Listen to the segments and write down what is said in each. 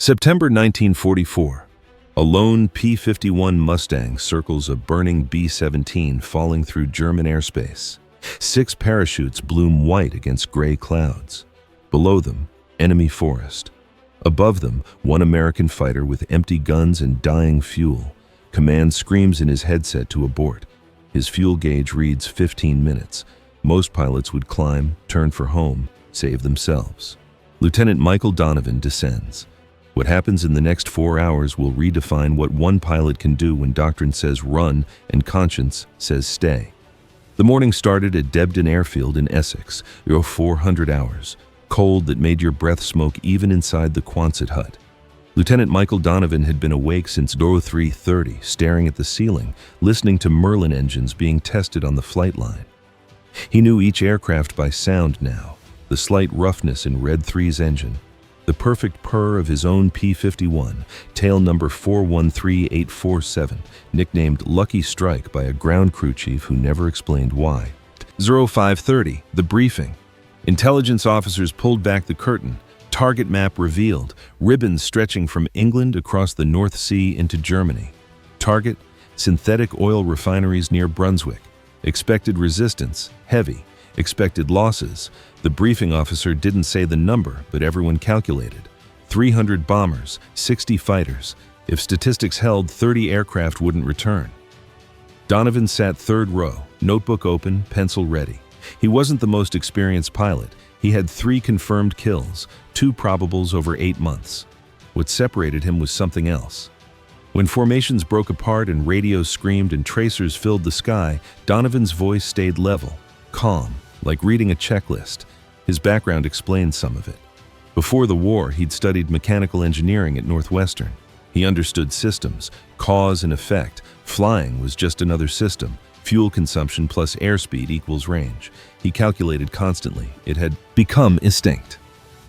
September 1944. A lone P-51 Mustang circles a burning B-17 falling through German airspace. 6 parachutes bloom white against gray clouds. Below them, enemy forest. Above them, one American fighter with empty guns and dying fuel. Command screams in his headset to abort. His fuel gauge reads 15 minutes. Most pilots would climb, turn for home, save themselves. Lieutenant Michael Donovan descends. What happens in the next 4 hours will redefine what one pilot can do when doctrine says run and conscience says stay. The morning started at Debden Airfield in Essex. 400 hours. Cold that made your breath smoke even inside the Quonset hut. Lieutenant Michael Donovan had been awake since 3:30, staring at the ceiling, listening to Merlin engines being tested on the flight line. He knew each aircraft by sound now, the slight roughness in Red 3's engine, the perfect purr of his own P-51, tail number 413847, nicknamed Lucky Strike by a ground crew chief who never explained why. 0530, the briefing. Intelligence officers pulled back the curtain, target map revealed, ribbons stretching from England across the North Sea into Germany. Target, synthetic oil refineries near Brunswick. Expected resistance, heavy. Expected losses. The briefing officer didn't say the number, but everyone calculated. 300 bombers, 60 fighters. If statistics held, 30 aircraft wouldn't return. Donovan sat third row, notebook open, pencil ready. He wasn't the most experienced pilot. He had 3 confirmed kills, 2 probables over 8 months. What separated him was something else. When formations broke apart and radios screamed and tracers filled the sky, Donovan's voice stayed level, calm, like reading a checklist. His background explained some of it. Before the war, he'd studied mechanical engineering at Northwestern. He understood systems, cause and effect. Flying was just another system. Fuel consumption plus airspeed equals range. He calculated constantly. It had become instinct.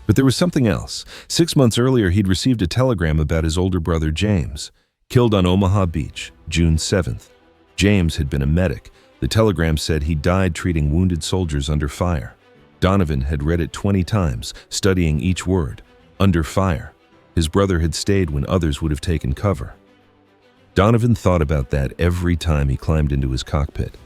But there was something else. 6 months earlier, he'd received a telegram about his older brother, James, killed on Omaha Beach, June 7th. James had been a medic. The telegram said he died treating wounded soldiers under fire. Donovan had read it 20 times, studying each word. Under fire. His brother had stayed when others would have taken cover. Donovan thought about that every time he climbed into his cockpit.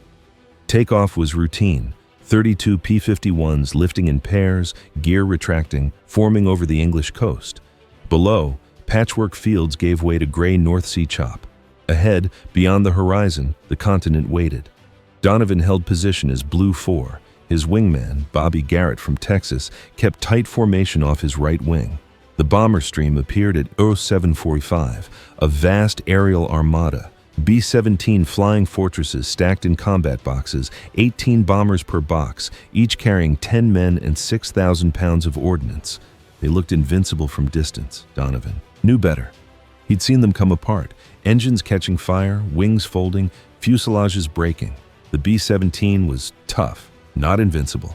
Takeoff was routine. 32 P-51s lifting in pairs, gear retracting, forming over the English coast. Below, patchwork fields gave way to gray North Sea chop. Ahead, beyond the horizon, the continent waited. Donovan held position as Blue 4. His wingman, Bobby Garrett from Texas, kept tight formation off his right wing. The bomber stream appeared at 0745, a vast aerial armada. B-17 flying fortresses stacked in combat boxes, 18 bombers per box, each carrying 10 men and 6,000 pounds of ordnance. They looked invincible from distance, Donovan knew better. He'd seen them come apart, engines catching fire, wings folding, fuselages breaking. The B-17 was tough, not invincible.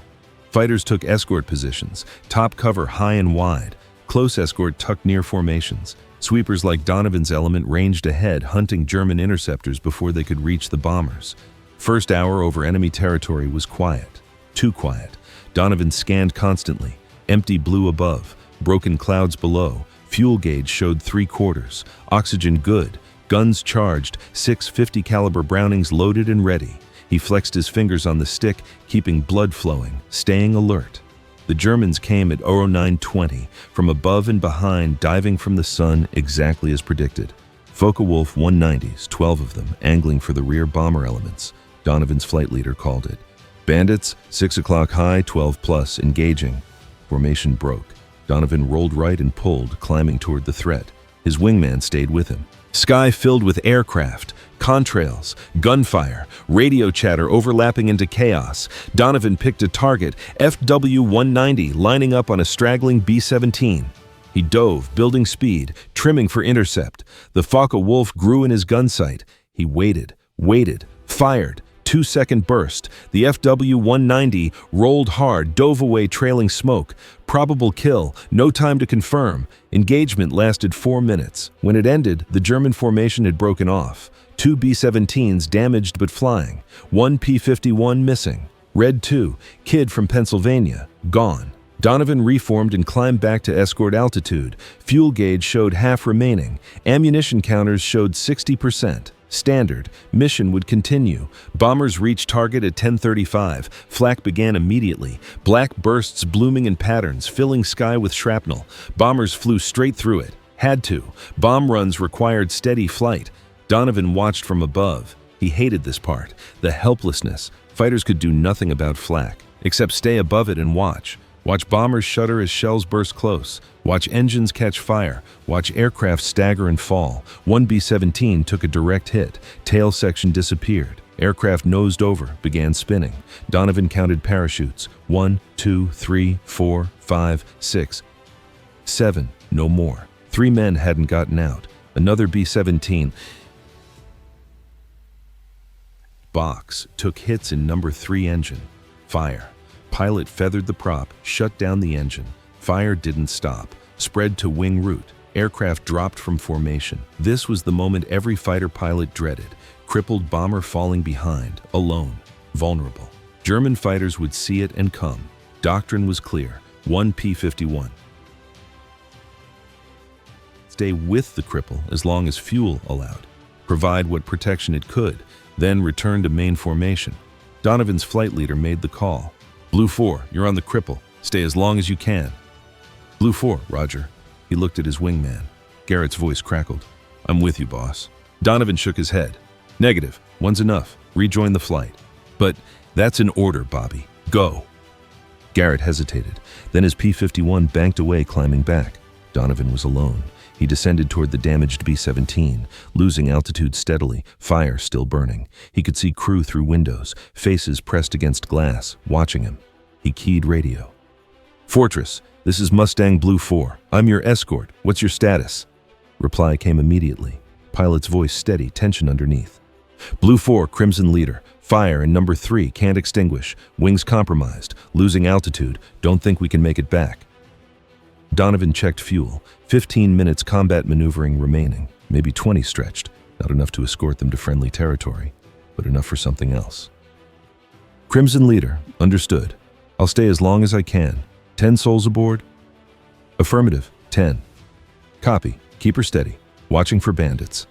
Fighters took escort positions, top cover high and wide, close escort tucked near formations. Sweepers like Donovan's element ranged ahead, hunting German interceptors before they could reach the bombers. First hour over enemy territory was quiet, too quiet. Donovan scanned constantly, empty blue above, broken clouds below. Fuel gauge showed 3/4, oxygen good, guns charged, 6.50 caliber Brownings loaded and ready. He flexed his fingers on the stick, keeping blood flowing, staying alert. The Germans came at 0920, from above and behind, diving from the sun exactly as predicted. Focke-Wulf 190s, 12 of them, angling for the rear bomber elements. Donovan's flight leader called it. Bandits, 6 o'clock high, 12 plus, engaging. Formation broke. Donovan rolled right and pulled, climbing toward the threat. His wingman stayed with him. Sky filled with aircraft, contrails, gunfire, radio chatter overlapping into chaos. Donovan picked a target, FW-190, lining up on a straggling B-17. He dove, building speed, trimming for intercept. The Focke-Wulf grew in his gun sight. He waited, fired. 2-second burst. The FW-190 rolled hard, dove away trailing smoke. Probable kill, no time to confirm. Engagement lasted 4 minutes. When it ended, the German formation had broken off. 2 B-17s damaged but flying. 1 P-51 missing. Red 2, kid from Pennsylvania, gone. Donovan reformed and climbed back to escort altitude. Fuel gauge showed half remaining. Ammunition counters showed 60%. Standard. Mission would continue. Bombers reached target at 10:35. Flak began immediately. Black bursts blooming in patterns, filling sky with shrapnel. Bombers flew straight through it. Had to. Bomb runs required steady flight. Donovan watched from above. He hated this part. The helplessness. Fighters could do nothing about flak, except stay above it and watch. Watch bombers shudder as shells burst close. Watch engines catch fire. Watch aircraft stagger and fall. One B-17 took a direct hit. Tail section disappeared. Aircraft nosed over, began spinning. Donovan counted parachutes. 1, 2, 3, 4, 5, 6, 7. No more. 3 men hadn't gotten out. Another B-17 box took hits in number 3 engine. Fire. Pilot feathered the prop, shut down the engine. Fire didn't stop. Spread to wing route. Aircraft dropped from formation. This was the moment every fighter pilot dreaded. Crippled bomber falling behind, alone, vulnerable. German fighters would see it and come. Doctrine was clear. 1 P-51. Stay with the cripple as long as fuel allowed. Provide what protection it could, then return to main formation. Donovan's flight leader made the call. Blue 4, you're on the cripple. Stay as long as you can. Blue 4, Roger. He looked at his wingman. Garrett's voice crackled. I'm with you, boss. Donovan shook his head. Negative. One's enough. Rejoin the flight. But that's an order, Bobby. Go. Garrett hesitated. Then his P-51 banked away, climbing back. Donovan was alone. He descended toward the damaged B-17, losing altitude steadily, fire still burning. He could see crew through windows, faces pressed against glass, watching him. He keyed radio. Fortress, this is Mustang Blue 4. I'm your escort. What's your status? Reply came immediately. Pilot's voice steady, tension underneath. Blue 4, Crimson Leader. Fire in number 3, can't extinguish. Wings compromised. Losing altitude. Don't think we can make it back. Donovan checked fuel. 15 minutes combat maneuvering remaining. Maybe 20 stretched. Not enough to escort them to friendly territory, but enough for something else. Crimson Leader, understood. I'll stay as long as I can. 10 souls aboard? Affirmative, 10. Copy. Keep her steady. Watching for bandits.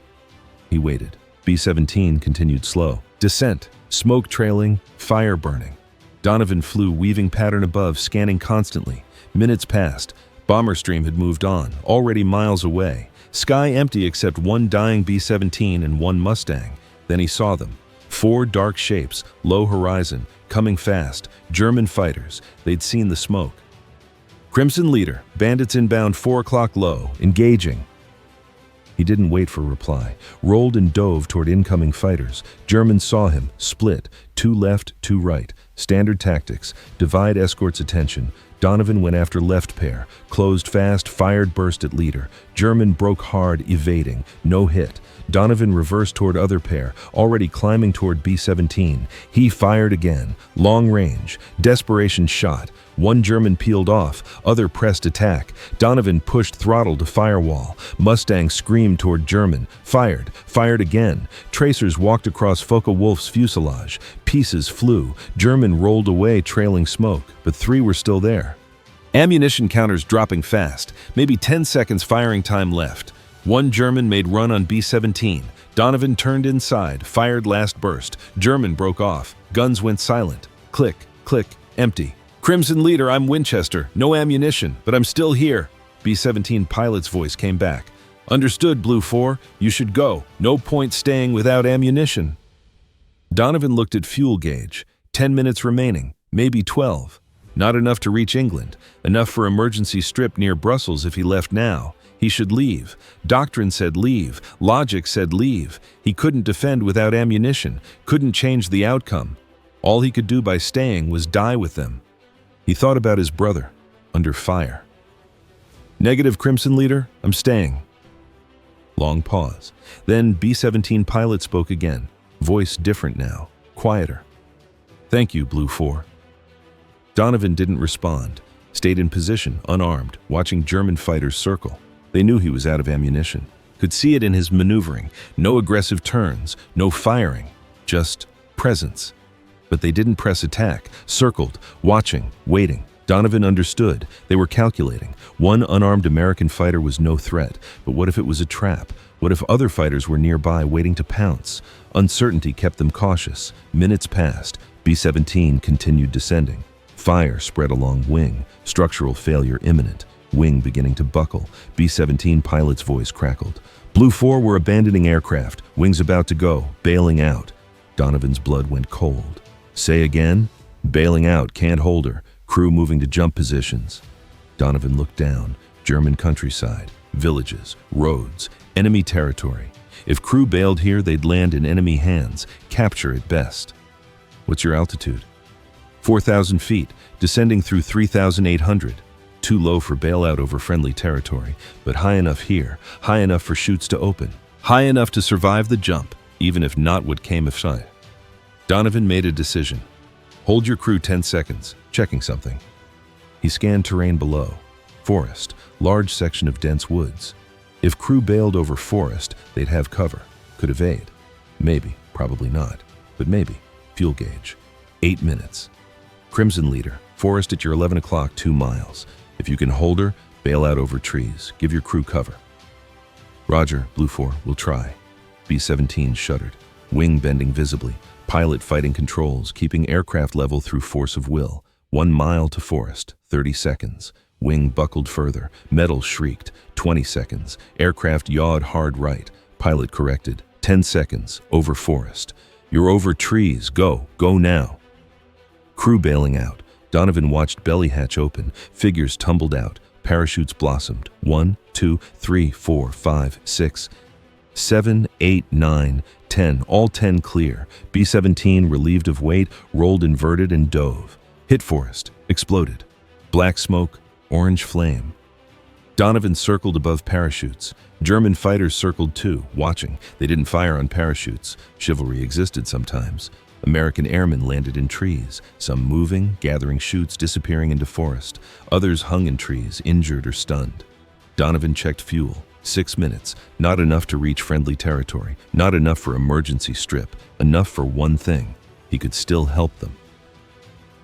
He waited. B-17 continued slow. Descent. Smoke trailing. Fire burning. Donovan flew, weaving pattern above, scanning constantly. Minutes passed. Bomber stream had moved on, already miles away. Sky empty except one dying B-17 and one Mustang. Then he saw them. 4 dark shapes, low horizon, coming fast. German fighters. They'd seen the smoke. Crimson Leader, bandits inbound 4 o'clock low, engaging. He didn't wait for reply. Rolled and dove toward incoming fighters. Germans saw him, split. 2 left, 2 right. Standard tactics. Divide escort's attention. Donovan went after left pair. Closed fast, fired burst at leader. German broke hard, evading. No hit. Donovan reversed toward other pair, already climbing toward B-17. He fired again. Long range. Desperation shot. One German peeled off, other pressed attack. Donovan pushed throttle to firewall. Mustang screamed toward German. Fired. Fired again. Tracers walked across Focke-Wulf's fuselage. Pieces flew. German rolled away, trailing smoke, but 3 were still there. Ammunition counters dropping fast. Maybe 10 seconds firing time left. One German made run on B-17. Donovan turned inside, fired last burst. German broke off. Guns went silent. Click, click, empty. Crimson Leader, I'm Winchester. No ammunition, but I'm still here. B-17 pilot's voice came back. Understood, Blue 4. You should go. No point staying without ammunition. Donovan looked at fuel gauge. 10 minutes remaining, maybe 12. Not enough to reach England. Enough for emergency strip near Brussels if he left now. He should leave. Doctrine said leave. Logic said leave. He couldn't defend without ammunition. Couldn't change the outcome. All he could do by staying was die with them. He thought about his brother, under fire. Negative, Crimson Leader. I'm staying. Long pause. Then B-17 pilot spoke again. Voice different now. Quieter. Thank you, Blue 4. Donovan didn't respond. Stayed in position, unarmed, watching German fighters circle. They knew he was out of ammunition. Could see it in his maneuvering. No aggressive turns, no firing, just presence. But they didn't press attack, circled, watching, waiting. Donovan understood. They were calculating. One unarmed American fighter was no threat, but what if it was a trap? What if other fighters were nearby waiting to pounce? Uncertainty kept them cautious. Minutes passed. B-17 continued descending. Fire spread along wing. Structural failure imminent. Wing beginning to buckle. B-17 pilot's voice crackled. Blue 4 were abandoning aircraft. Wings about to go. Bailing out. Donovan's blood went cold. Say again? Bailing out. Can't hold her. Crew moving to jump positions. Donovan looked down. German countryside. Villages. Roads. Enemy territory. If crew bailed here, they'd land in enemy hands. Capture at best. What's your altitude? 4,000 feet. Descending through 3,800. Too low for bailout over friendly territory, but high enough here. High enough for chutes to open. High enough to survive the jump, even if not what came of sight. Donovan made a decision. Hold your crew 10 seconds, checking something. He scanned terrain below. Forest, large section of dense woods. If crew bailed over forest, they'd have cover. Could evade. Maybe, probably not, but maybe. Fuel gauge. 8 minutes. Crimson leader, forest at your 11 o'clock, 2 miles. If you can hold her, bail out over trees. Give your crew cover. Roger, Blue 4, we'll try. B-17 shuddered. Wing bending visibly. Pilot fighting controls, keeping aircraft level through force of will. 1 mile to forest, 30 seconds. Wing buckled further. Metal shrieked. 20 seconds. Aircraft yawed hard right. Pilot corrected. 10 seconds. Over forest. You're over trees. Go. Go now. Crew bailing out. Donovan watched belly hatch open. Figures tumbled out. Parachutes blossomed. 1, 2, 3, 4, 5, 6, 7, 8, 9, 10. All 10 clear. B-17, relieved of weight, rolled inverted and dove. Hit forest. Exploded. Black smoke. Orange flame. Donovan circled above parachutes. German fighters circled too, watching. They didn't fire on parachutes. Chivalry existed sometimes. American airmen landed in trees, some moving, gathering chutes, disappearing into forest. Others hung in trees, injured or stunned. Donovan checked fuel. 6 minutes. Not enough to reach friendly territory. Not enough for emergency strip. Enough for one thing. He could still help them.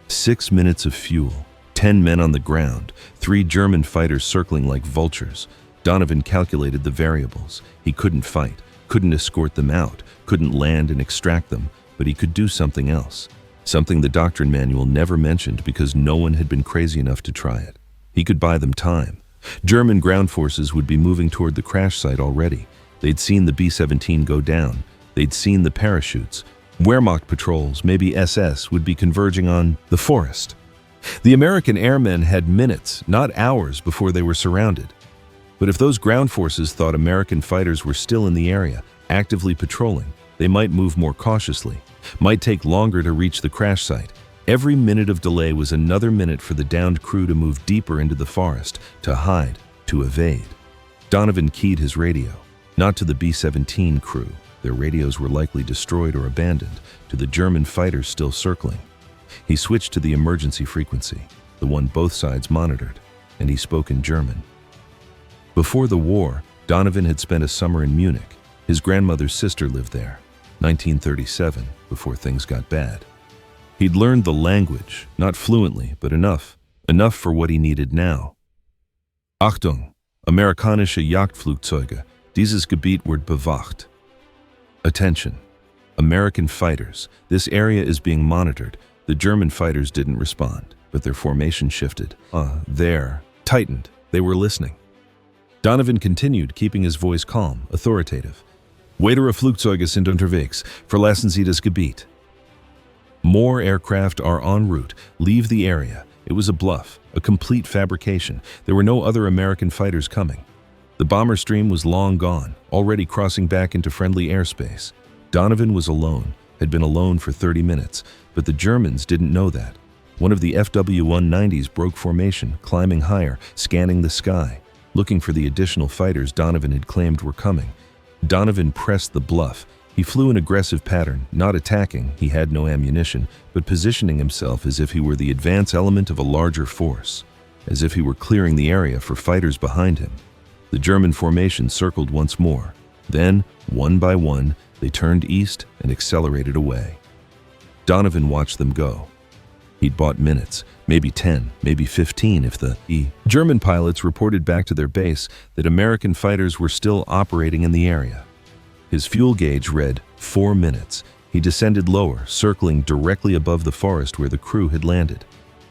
6 minutes of fuel. 10 men on the ground. 3 German fighters circling like vultures. Donovan calculated the variables. He couldn't fight. Couldn't escort them out. Couldn't land and extract them. But he could do something else. Something the doctrine manual never mentioned because no one had been crazy enough to try it. He could buy them time. German ground forces would be moving toward the crash site already. They'd seen the B-17 go down. They'd seen the parachutes. Wehrmacht patrols, maybe SS, would be converging on the forest. The American airmen had minutes, not hours, before they were surrounded. But if those ground forces thought American fighters were still in the area, actively patrolling, they might move more cautiously, might take longer to reach the crash site. Every minute of delay was another minute for the downed crew to move deeper into the forest, to hide, to evade. Donovan keyed his radio, not to the B-17 crew. Their radios were likely destroyed or abandoned, to the German fighters still circling. He switched to the emergency frequency, the one both sides monitored, and he spoke in German. Before the war, Donovan had spent a summer in Munich. His grandmother's sister lived there. 1937, before things got bad. He'd learned the language, not fluently, but enough for what he needed now. Achtung, amerikanische Jagdflugzeuge, dieses Gebiet wird bewacht. Attention, American fighters, this area is being monitored. The German fighters didn't respond, but their formation shifted. There, tightened, they were listening. Donovan continued, keeping his voice calm, authoritative. Weitere Flugzeuge sind unterwegs. Verlassen Sie das Gebiet. More aircraft are en route. Leave the area. It was a bluff, a complete fabrication. There were no other American fighters coming. The bomber stream was long gone, already crossing back into friendly airspace. Donovan was alone, had been alone for 30 minutes, but the Germans didn't know that. One of the FW-190s broke formation, climbing higher, scanning the sky, looking for the additional fighters Donovan had claimed were coming. Donovan pressed the bluff. He flew an aggressive pattern, not attacking, he had no ammunition, but positioning himself as if he were the advance element of a larger force, as if he were clearing the area for fighters behind him. The German formation circled once more. Then, one by one, they turned east and accelerated away. Donovan watched them go. He'd bought minutes, maybe 10, maybe 15 if the German pilots reported back to their base that American fighters were still operating in the area. His fuel gauge read 4 minutes. He descended lower, circling directly above the forest where the crew had landed.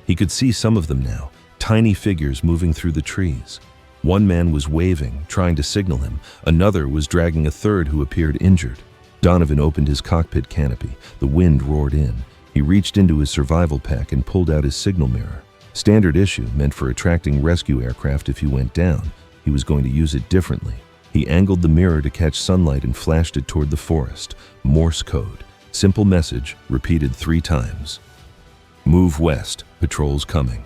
He could see some of them now, tiny figures moving through the trees. One man was waving, trying to signal him. Another was dragging a third who appeared injured. Donovan opened his cockpit canopy. The wind roared in. He reached into his survival pack and pulled out his signal mirror. Standard issue, meant for attracting rescue aircraft if you went down. He was going to use it differently. He angled the mirror to catch sunlight and flashed it toward the forest. Morse code. Simple message, repeated 3 times. Move west, patrols coming.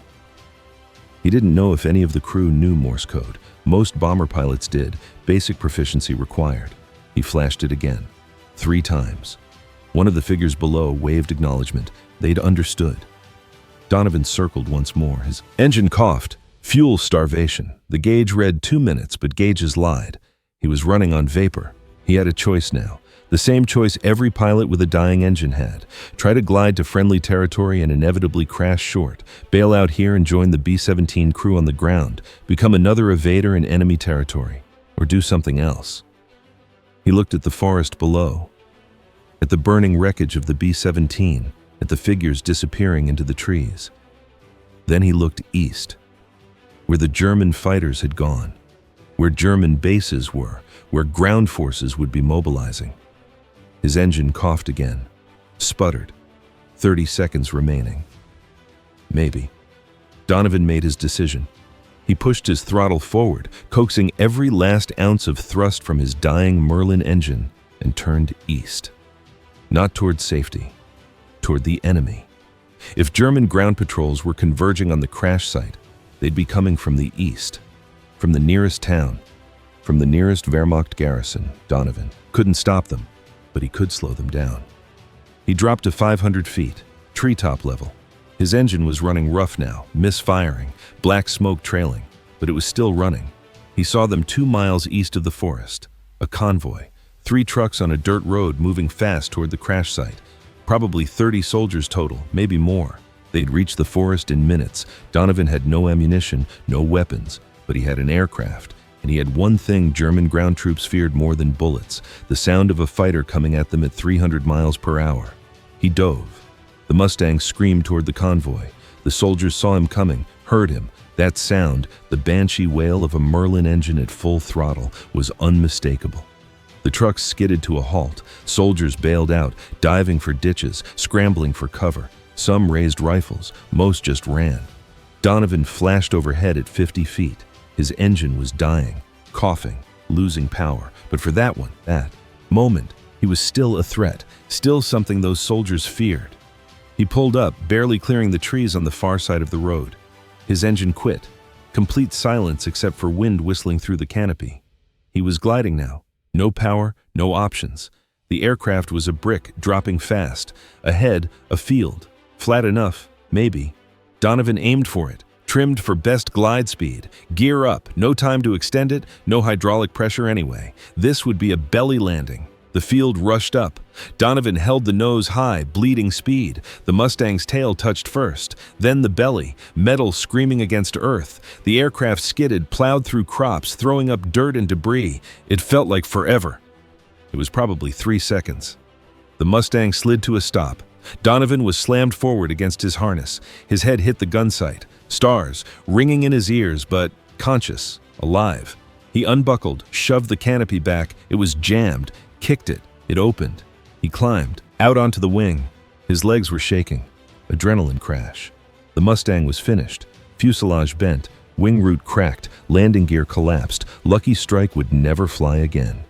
He didn't know if any of the crew knew Morse code. Most bomber pilots did, basic proficiency required. He flashed it again, 3 times. One of the figures below waved acknowledgement. They'd understood. Donovan circled once more. His engine coughed. Fuel starvation. The gauge read 2 minutes, but gauges lied. He was running on vapor. He had a choice now. The same choice every pilot with a dying engine had. Try to glide to friendly territory and inevitably crash short. Bail out here and join the B-17 crew on the ground. Become another evader in enemy territory. Or do something else. He looked at the forest below. At the burning wreckage of the B-17. At the figures disappearing into the trees. Then he looked east. Where the German fighters had gone. Where German bases were. Where ground forces would be mobilizing. His engine coughed again, sputtered. 30 seconds remaining. Maybe. Donovan made his decision. He pushed his throttle forward, coaxing every last ounce of thrust from his dying Merlin engine, and turned east. Not toward safety, toward the enemy. If German ground patrols were converging on the crash site, they'd be coming from the east, from the nearest town, from the nearest Wehrmacht garrison. Donovan couldn't stop them. But he could slow them down. He dropped to 500 feet, treetop level. His engine was running rough now, misfiring, black smoke trailing, but it was still running. He saw them 2 miles east of the forest. A convoy, 3 trucks on a dirt road moving fast toward the crash site. Probably 30 soldiers total, maybe more. They'd reach the forest in minutes. Donovan had no ammunition, no weapons, but he had an aircraft. And he had one thing German ground troops feared more than bullets, the sound of a fighter coming at them at 300 miles per hour. He dove. The Mustang screamed toward the convoy. The soldiers saw him coming, heard him. That sound, the banshee wail of a Merlin engine at full throttle, was unmistakable. The trucks skidded to a halt. Soldiers bailed out, diving for ditches, scrambling for cover. Some raised rifles, most just ran. Donovan flashed overhead at 50 feet. His engine was dying, coughing, losing power. But for that moment, he was still a threat, still something those soldiers feared. He pulled up, barely clearing the trees on the far side of the road. His engine quit. Complete silence except for wind whistling through the canopy. He was gliding now. No power, no options. The aircraft was a brick, dropping fast. Ahead, a field. Flat enough, maybe. Donovan aimed for it. Trimmed for best glide speed. Gear up, no time to extend it, no hydraulic pressure anyway. This would be a belly landing. The field rushed up. Donovan held the nose high, bleeding speed. The Mustang's tail touched first, then the belly, metal screaming against earth. The aircraft skidded, plowed through crops, throwing up dirt and debris. It felt like forever. It was probably 3 seconds. The Mustang slid to a stop. Donovan was slammed forward against his harness. His head hit the gun sight. Stars, ringing in his ears, but conscious, alive. He unbuckled, shoved the canopy back. It was jammed, kicked it. It opened. He climbed, out onto the wing. His legs were shaking. Adrenaline crash. The Mustang was finished. Fuselage bent, wing root cracked, landing gear collapsed. Lucky Strike would never fly again.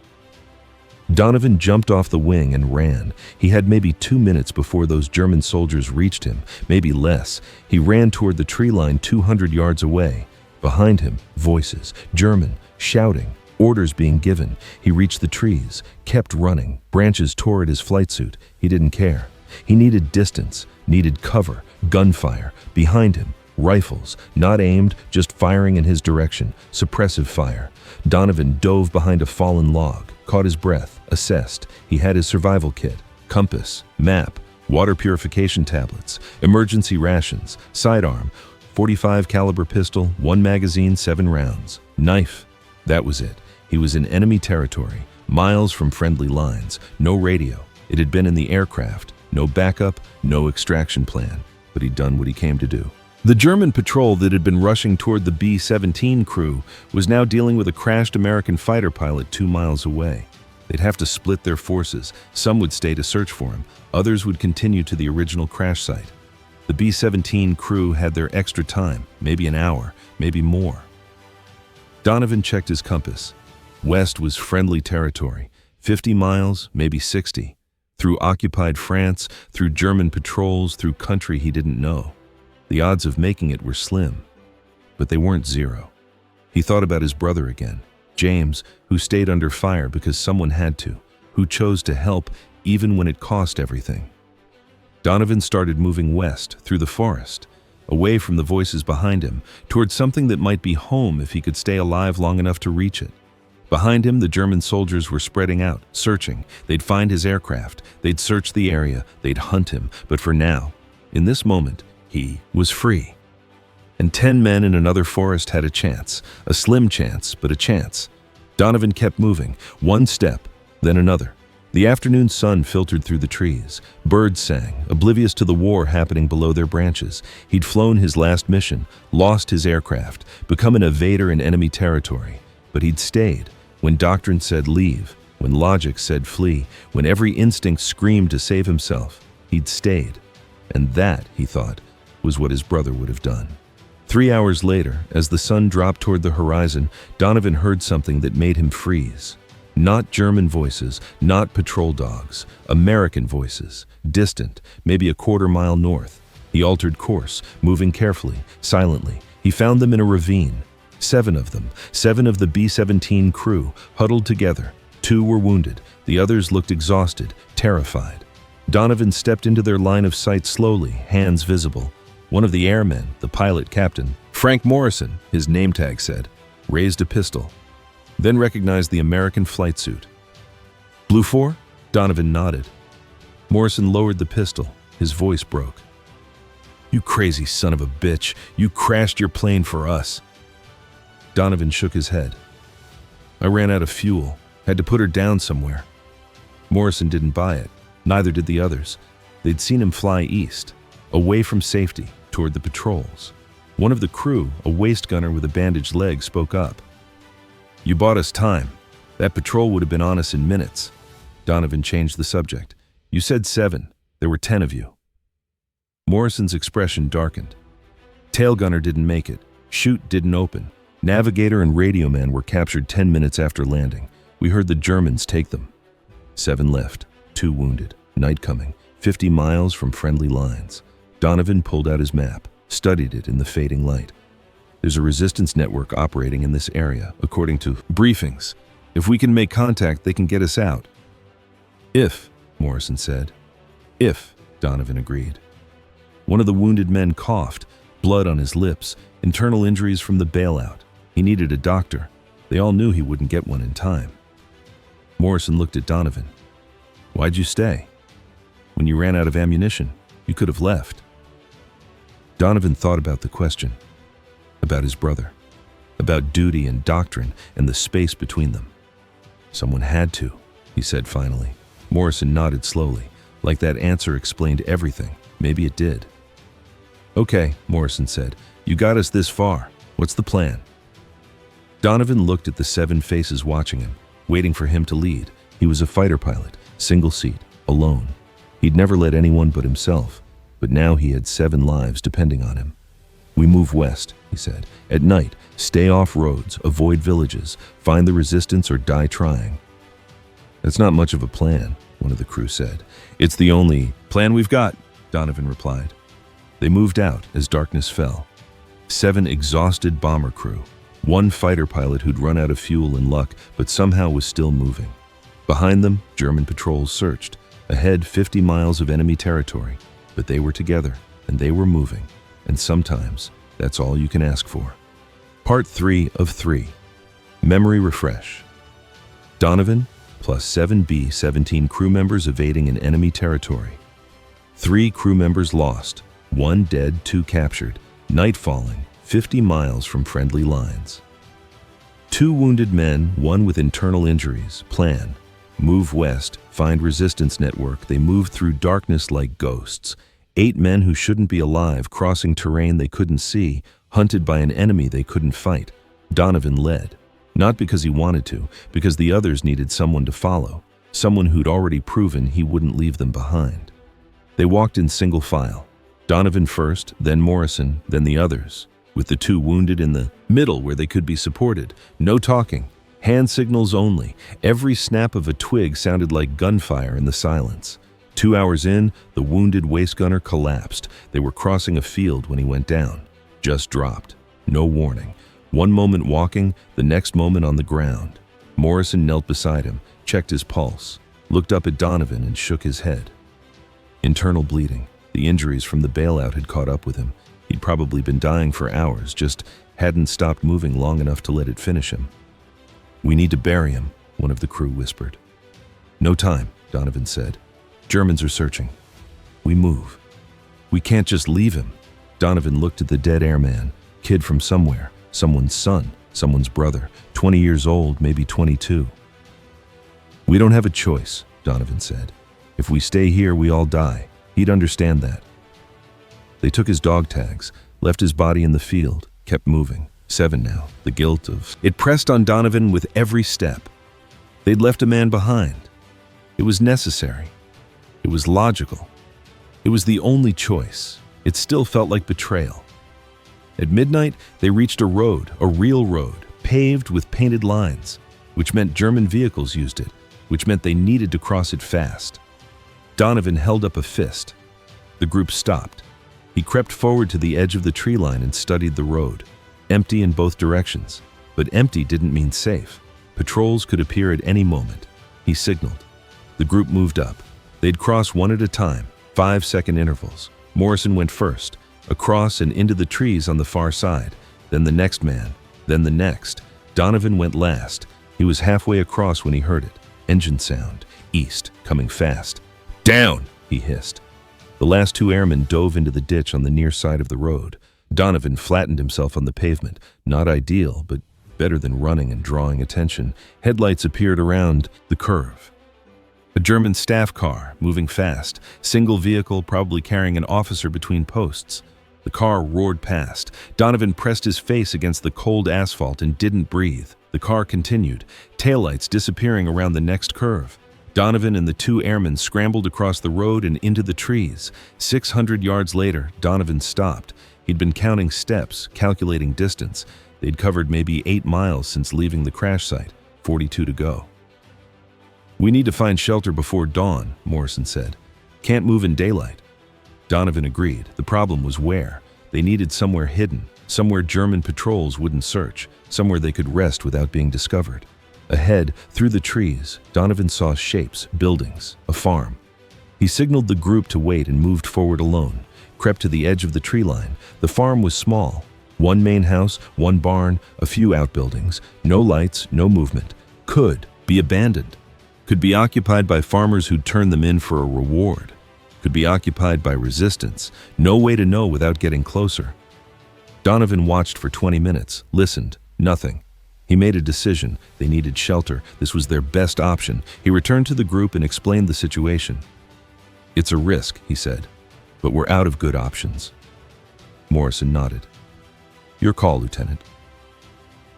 Donovan jumped off the wing and ran. He had maybe 2 minutes before those German soldiers reached him, maybe less. He ran toward the tree line 200 yards away. Behind him, voices, German, shouting, orders being given. He reached the trees, kept running. Branches tore at his flight suit. He didn't care. He needed distance, needed cover, gunfire. Behind him, rifles, not aimed, just firing in his direction, suppressive fire. Donovan dove behind a fallen log, caught his breath, assessed. He had his survival kit, compass, map, water purification tablets, emergency rations, sidearm, 45 caliber pistol, 1 magazine, 7 rounds, knife. That was it. He was in enemy territory, miles from friendly lines, no radio. It had been in the aircraft, no backup, no extraction plan, but he'd done what he came to do. The German patrol that had been rushing toward the B-17 crew was now dealing with a crashed American fighter pilot 2 miles away. They'd have to split their forces. Some would stay to search for him. Others would continue to the original crash site. The B-17 crew had their extra time, maybe an hour, maybe more. Donovan checked his compass. West was friendly territory, 50 miles, maybe 60. Through occupied France, through German patrols, through country he didn't know. The odds of making it were slim, but they weren't zero. He thought about his brother again, James, who stayed under fire because someone had to, who chose to help even when it cost everything. Donovan started moving west, through the forest, away from the voices behind him, towards something that might be home if he could stay alive long enough to reach it. Behind him, the German soldiers were spreading out, searching. They'd find his aircraft, they'd search the area, they'd hunt him, but for now, in this moment, he was free. And 10 men in another forest had a chance, a slim chance, but a chance. Donovan kept moving, one step, then another. The afternoon sun filtered through the trees. Birds sang, oblivious to the war happening below their branches. He'd flown his last mission, lost his aircraft, become an evader in enemy territory. But he'd stayed. When doctrine said leave, when logic said flee, when every instinct screamed to save himself, he'd stayed. And that, he thought, was what his brother would have done. 3 hours later, as the sun dropped toward the horizon, Donovan heard something that made him freeze. Not German voices, not patrol dogs, American voices, distant, maybe a quarter-mile north. He altered course, moving carefully, silently. He found them in a ravine. 7 of them, 7 of the B-17 crew, huddled together. 2 were wounded. The others looked exhausted, terrified. Donovan stepped into their line of sight slowly, hands visible. One of the airmen, the pilot captain, Frank Morrison, his name tag said, raised a pistol, then recognized the American flight suit. Blue 4? Donovan nodded. Morrison lowered the pistol. His voice broke. "You crazy son of a bitch. You crashed your plane for us." Donovan shook his head. "I ran out of fuel. Had to put her down somewhere." Morrison didn't buy it. Neither did the others. They'd seen him fly east, away from safety, toward the patrols. One of the crew, a waist gunner with a bandaged leg, spoke up. "You bought us time. That patrol would have been on us in minutes." Donovan changed the subject. "You said 7. There were 10 of you." Morrison's expression darkened. Tail gunner didn't make it. Chute didn't open. Navigator and radio man were captured 10 minutes after landing. We heard the Germans take them. 7 left, 2 wounded. Night coming, 50 miles from friendly lines. Donovan pulled out his map, studied it in the fading light. "There's a resistance network operating in this area, according to briefings. If we can make contact, they can get us out." "If," Morrison said. "If," Donovan agreed. One of the wounded men coughed, blood on his lips, internal injuries from the bailout. He needed a doctor. They all knew he wouldn't get one in time. Morrison looked at Donovan. "Why'd you stay? When you ran out of ammunition, you could have left." Donovan thought about the question, about his brother, about duty and doctrine and the space between them. "Someone had to," he said finally. Morrison nodded slowly, like that answer explained everything. Maybe it did. "Okay," Morrison said. "You got us this far. What's the plan?" Donovan looked at the 7 faces watching him, waiting for him to lead. He was a fighter pilot, single seat, alone. He'd never led anyone but himself, but now he had 7 lives depending on him. "We move west," he said. "At night, stay off roads, avoid villages, find the resistance or die trying." "That's not much of a plan," one of the crew said. "It's the only plan we've got," Donovan replied. They moved out as darkness fell. 7 exhausted bomber crew. 1 fighter pilot who'd run out of fuel and luck, but somehow was still moving. Behind them, German patrols searched. Ahead, 50 miles of enemy territory. But they were together, and they were moving. And sometimes, that's all you can ask for. Part 3 of 3. Memory refresh. Donovan, plus 7 B-17 crew members evading in enemy territory. 3 crew members lost, 1 dead, 2 captured, night falling, 50 miles from friendly lines. 2 wounded men, 1 with internal injuries. Plan: move west, find resistance network. They moved through darkness like ghosts. 8 men who shouldn't be alive, crossing terrain they couldn't see, hunted by an enemy they couldn't fight. Donovan led. Not because he wanted to, because the others needed someone to follow, someone who'd already proven he wouldn't leave them behind. They walked in single file. Donovan first, then Morrison, then the others, with the 2 wounded in the middle where they could be supported. No talking, hand signals only. Every snap of a twig sounded like gunfire in the silence. 2 hours in, the wounded waist gunner collapsed. They were crossing a field when he went down. Just dropped. No warning. One moment walking, the next moment on the ground. Morrison knelt beside him, checked his pulse, looked up at Donovan and shook his head. Internal bleeding. The injuries from the bailout had caught up with him. He'd probably been dying for hours, just hadn't stopped moving long enough to let it finish him. "We need to bury him," one of the crew whispered. "No time," Donovan said. "Germans are searching. We move. We can't just leave him." Donovan looked at the dead airman, kid from somewhere, someone's son, someone's brother, 20 years old, maybe 22. "We don't have a choice," Donovan said. "If we stay here, we all die. He'd understand that." They took his dog tags, left his body in the field, kept moving. 7 now, the guilt of it pressed on Donovan with every step. They'd left a man behind. It was necessary. It was logical. It was the only choice. It still felt like betrayal. At midnight, they reached a road, a real road, paved with painted lines, which meant German vehicles used it, which meant they needed to cross it fast. Donovan held up a fist. The group stopped. He crept forward to the edge of the tree line and studied the road. Empty in both directions. But empty didn't mean safe. Patrols could appear at any moment. He signaled. The group moved up. They'd cross one at a time, 5-second intervals. Morrison went first, across and into the trees on the far side. Then the next man, then the next. Donovan went last. He was halfway across when he heard it. Engine sound. East, coming fast. "Down!" he hissed. The last 2 airmen dove into the ditch on the near side of the road. Donovan flattened himself on the pavement. Not ideal, but better than running and drawing attention. Headlights appeared around the curve. A German staff car, moving fast. Single vehicle, probably carrying an officer between posts. The car roared past. Donovan pressed his face against the cold asphalt and didn't breathe. The car continued, taillights disappearing around the next curve. Donovan and the 2 airmen scrambled across the road and into the trees. 600 yards later, Donovan stopped. He'd been counting steps, calculating distance. They'd covered maybe 8 miles since leaving the crash site, 42 to go. "We need to find shelter before dawn," Morrison said. "Can't move in daylight." Donovan agreed. The problem was where. They needed somewhere hidden, somewhere German patrols wouldn't search, somewhere they could rest without being discovered. Ahead, through the trees, Donovan saw shapes, buildings, a farm. He signaled the group to wait and moved forward alone, crept to the edge of the tree line. The farm was small. 1 main house, 1 barn, a few outbuildings, no lights, no movement. Could be abandoned. Could be occupied by farmers who'd turned them in for a reward. Could be occupied by resistance. No way to know without getting closer. Donovan watched for 20 minutes, listened, nothing. He made a decision. They needed shelter. This was their best option. He returned to the group and explained the situation. "It's a risk," he said, "but we're out of good options." Morrison nodded. "Your call, Lieutenant."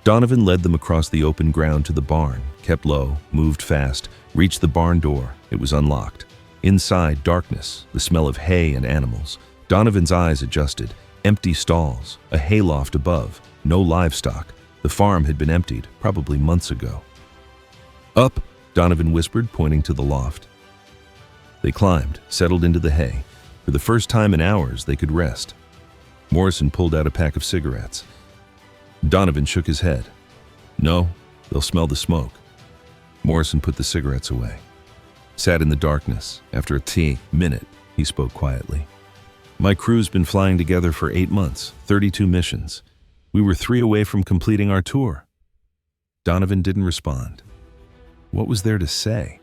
Donovan led them across the open ground to the barn, kept low, moved fast, reached the barn door. It was unlocked. Inside, darkness, the smell of hay and animals. Donovan's eyes adjusted. Empty stalls, a hayloft above, no livestock. The farm had been emptied, probably months ago. "Up," Donovan whispered, pointing to the loft. They climbed, settled into the hay. For the first time in hours, they could rest. Morrison pulled out a pack of cigarettes. Donovan shook his head. "No, they'll smell the smoke." Morrison put the cigarettes away. Sat in the darkness. After a minute, he spoke quietly. "My crew's been flying together for 8 months, 32 missions. We were 3 away from completing our tour." Donovan didn't respond. What was there to say?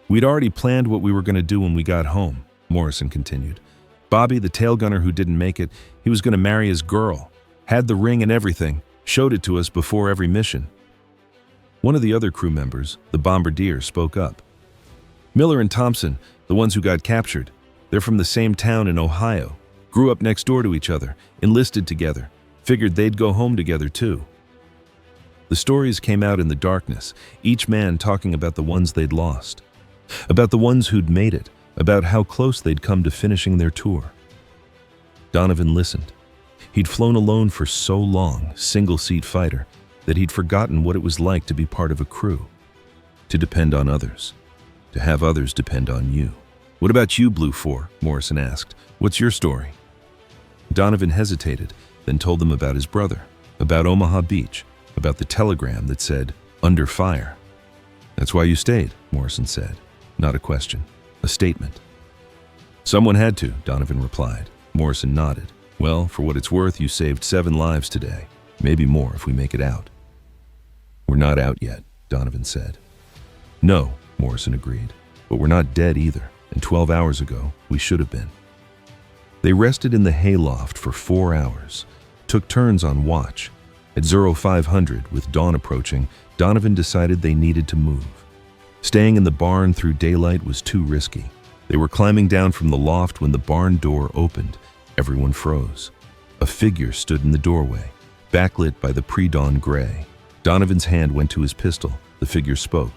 "We'd already planned what we were going to do when we got home," Morrison continued. Bobby, the tail gunner who didn't make it, he was going to marry his girl. Had the ring and everything. Showed it to us before every mission. One of the other crew members, the bombardier, spoke up. Miller and Thompson, the ones who got captured, they're from the same town in Ohio. Grew up next door to each other, enlisted together. Figured they'd go home together too. The stories came out in the darkness, each man talking about the ones they'd lost. About the ones who'd made it, about how close they'd come to finishing their tour. Donovan listened. He'd flown alone for so long, single-seat fighter, that he'd forgotten what it was like to be part of a crew. To depend on others. To have others depend on you. What about you, Blue 4? Morrison asked. What's your story? Donovan hesitated, then told them about his brother, about Omaha Beach, about the telegram that said, "Under fire." That's why you stayed, Morrison said. Not a question, a statement. Someone had to, Donovan replied. Morrison nodded. Well, for what it's worth, you saved 7 lives today. Maybe more if we make it out. We're not out yet, Donovan said. No, Morrison agreed, but we're not dead either, and 12 hours ago, we should have been. They rested in the hayloft for 4 hours, took turns on watch. At 0500, with dawn approaching, Donovan decided they needed to move. Staying in the barn through daylight was too risky. They were climbing down from the loft when the barn door opened. Everyone froze. A figure stood in the doorway, backlit by the pre-dawn gray. Donovan's hand went to his pistol. The figure spoke.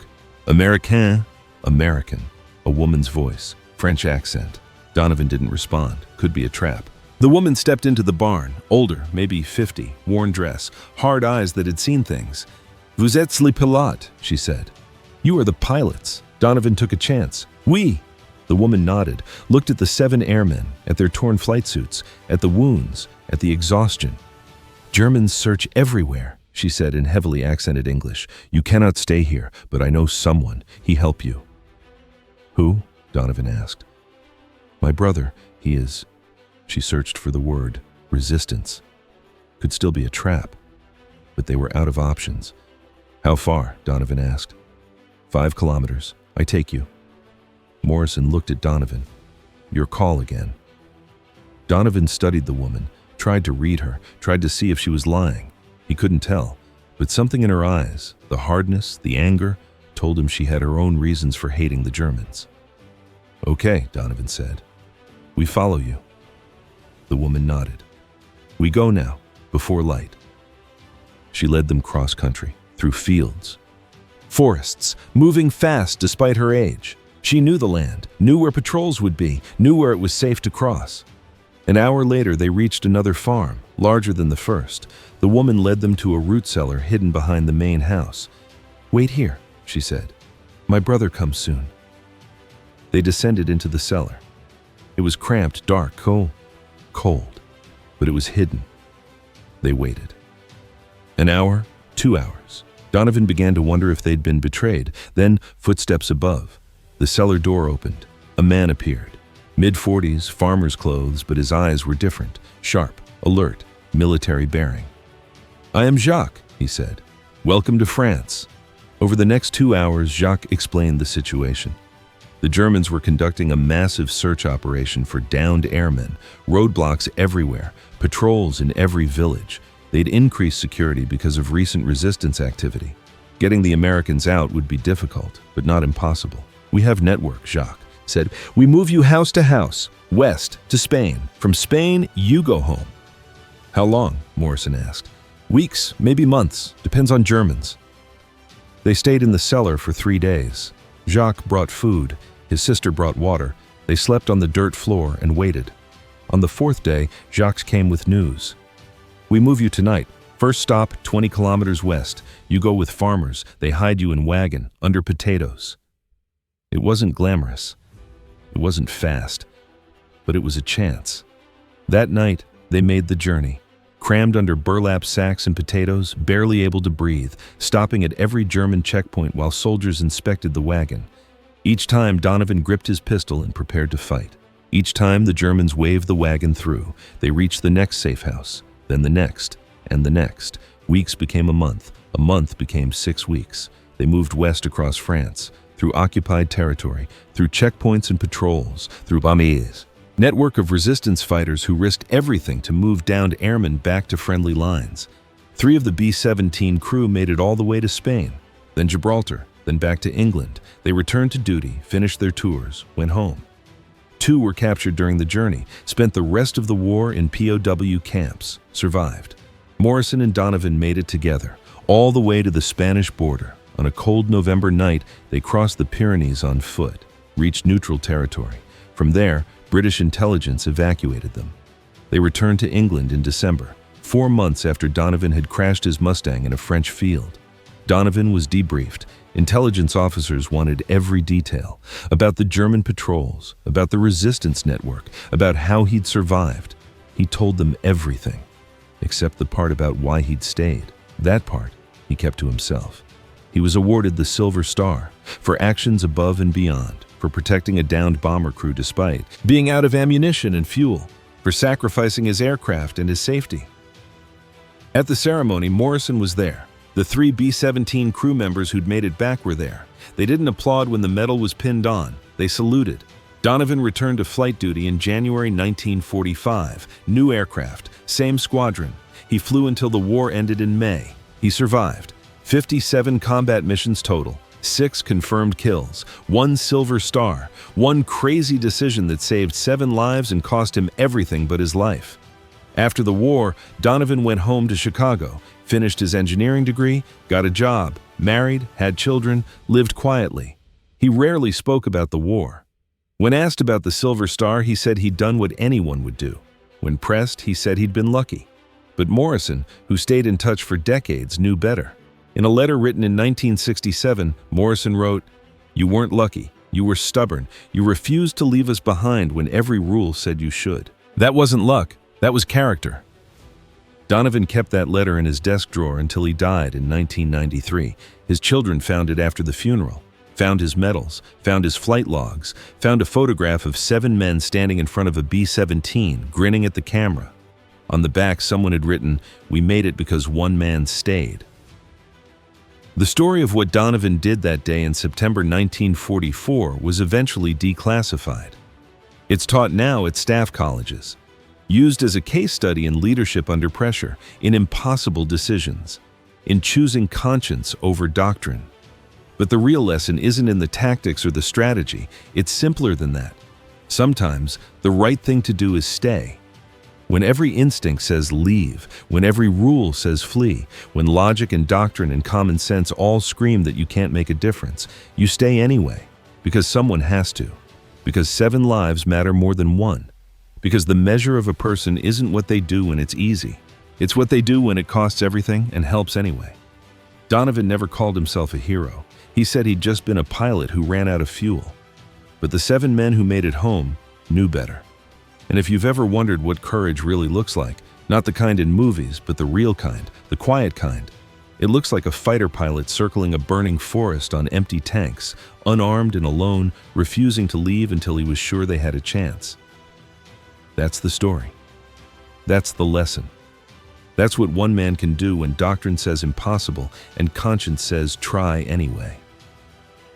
Americain, American. A woman's voice, French accent. Donovan didn't respond. Could be a trap. The woman stepped into the barn, older, maybe 50, worn dress, hard eyes that had seen things. Vous êtes les pilotes, she said. You are the pilots. Donovan took a chance. Oui. The woman nodded, looked at the 7 airmen, at their torn flight suits, at the wounds, at the exhaustion. Germans search everywhere, she said in heavily accented English. You cannot stay here, but I know someone. He help you. Who? Donovan asked. My brother. He is... She searched for the word. Resistance. Could still be a trap. But they were out of options. How far? Donovan asked. 5 kilometers. I take you. Morrison looked at Donovan. Your call again. Donovan studied the woman, tried to read her, tried to see if she was lying. He couldn't tell, but something in her eyes, the hardness, the anger, told him she had her own reasons for hating the Germans. Okay, Donovan said. We follow you. The woman nodded. We go now, before light. She led them cross-country, through fields. Forests, moving fast despite her age. She knew the land, knew where patrols would be, knew where it was safe to cross. An hour later, they reached another farm, larger than the first. The woman led them to a root cellar hidden behind the main house. Wait here, she said. My brother comes soon. They descended into the cellar. It was cramped, dark, cold, but it was hidden. They waited. An hour, 2 hours. Donovan began to wonder if they'd been betrayed. Then, footsteps above. The cellar door opened. A man appeared. Mid-40s, farmer's clothes, but his eyes were different, sharp, alert, military bearing. I am Jacques, he said. Welcome to France. Over the next 2 hours, Jacques explained the situation. The Germans were conducting a massive search operation for downed airmen, roadblocks everywhere, patrols in every village. They'd increased security because of recent resistance activity. Getting the Americans out would be difficult, but not impossible. We have network, Jacques said. We move you house to house, west to Spain. From Spain, you go home. How long? Morrison asked. Weeks, maybe months, depends on Germans. They stayed in the cellar for 3 days. Jacques brought food. His sister brought water. They slept on the dirt floor and waited. On the 4th day, Jacques came with news. We move you tonight. First stop, 20 kilometers west. You go with farmers. They hide you in wagon, under potatoes. It wasn't glamorous. It wasn't fast. But it was a chance. That night, they made the journey. Crammed under burlap sacks and potatoes, barely able to breathe, stopping at every German checkpoint while soldiers inspected the wagon. Each time, Donovan gripped his pistol and prepared to fight. Each time, the Germans waved the wagon through. They reached the next safe house, then the next, and the next. Weeks became a month became 6 weeks. They moved west across France. through occupied territory, through checkpoints and patrols, through bombers. Network of resistance fighters who risked everything to move downed airmen back to friendly lines. 3 of the B-17 crew made it all the way to Spain, then Gibraltar, then back to England. They returned to duty, finished their tours, went home. 2 were captured during the journey, spent the rest of the war in POW camps, survived. Morrison and Donovan made it together, all the way to the Spanish border. On a cold November night, they crossed the Pyrenees on foot, reached neutral territory. From there, British intelligence evacuated them. They returned to England in December, 4 months after Donovan had crashed his Mustang in a French field. Donovan was debriefed. Intelligence officers wanted every detail about the German patrols, about the resistance network, about how he'd survived. He told them everything, except the part about why he'd stayed. That part he kept to himself. He was awarded the Silver Star for actions above and beyond, for protecting a downed bomber crew despite being out of ammunition and fuel, for sacrificing his aircraft and his safety. At the ceremony, Morrison was there. The 3 B-17 crew members who'd made it back were there. They didn't applaud when the medal was pinned on. They saluted. Donovan returned to flight duty in January 1945. New aircraft, same squadron. He flew until the war ended in May. He survived. 57 combat missions total, 6 confirmed kills, 1 Silver Star, 1 crazy decision that saved 7 lives and cost him everything but his life. After the war, Donovan went home to Chicago, finished his engineering degree, got a job, married, had children, lived quietly. He rarely spoke about the war. When asked about the Silver Star, he said he'd done what anyone would do. When pressed, he said he'd been lucky. But Morrison, who stayed in touch for decades, knew better. In a letter written in 1967, Morrison wrote, "You weren't lucky. You were stubborn. You refused to leave us behind when every rule said you should. That wasn't luck. That was character." Donovan kept that letter in his desk drawer until he died in 1993. His children found it after the funeral, found his medals, found his flight logs, found a photograph of 7 men standing in front of a B-17, grinning at the camera. On the back, someone had written, "We made it because one man stayed." The story of what Donovan did that day in September 1944 was eventually declassified. It's taught now at staff colleges, used as a case study in leadership under pressure, in impossible decisions, in choosing conscience over doctrine. But the real lesson isn't in the tactics or the strategy. It's simpler than that. Sometimes the right thing to do is stay. When every instinct says leave, when every rule says flee, when logic and doctrine and common sense all scream that you can't make a difference, you stay anyway, because someone has to, because 7 lives matter more than 1, because the measure of a person isn't what they do when it's easy. It's what they do when it costs everything and helps anyway. Donovan never called himself a hero. He said he'd just been a pilot who ran out of fuel. But the 7 men who made it home knew better. And if you've ever wondered what courage really looks like, not the kind in movies, but the real kind, the quiet kind, it looks like a fighter pilot circling a burning forest on empty tanks, unarmed and alone, refusing to leave until he was sure they had a chance. That's the story. That's the lesson. That's what one man can do when doctrine says impossible and conscience says try anyway.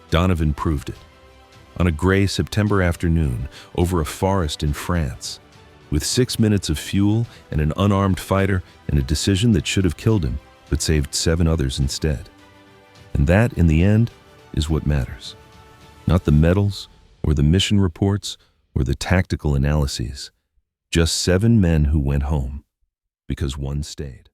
Donovan proved it. On a gray September afternoon over a forest in France, with 6 minutes of fuel and an unarmed fighter and a decision that should have killed him, but saved 7 others instead. And that, in the end, is what matters. Not the medals, or the mission reports, or the tactical analyses. Just 7 men who went home, because one stayed.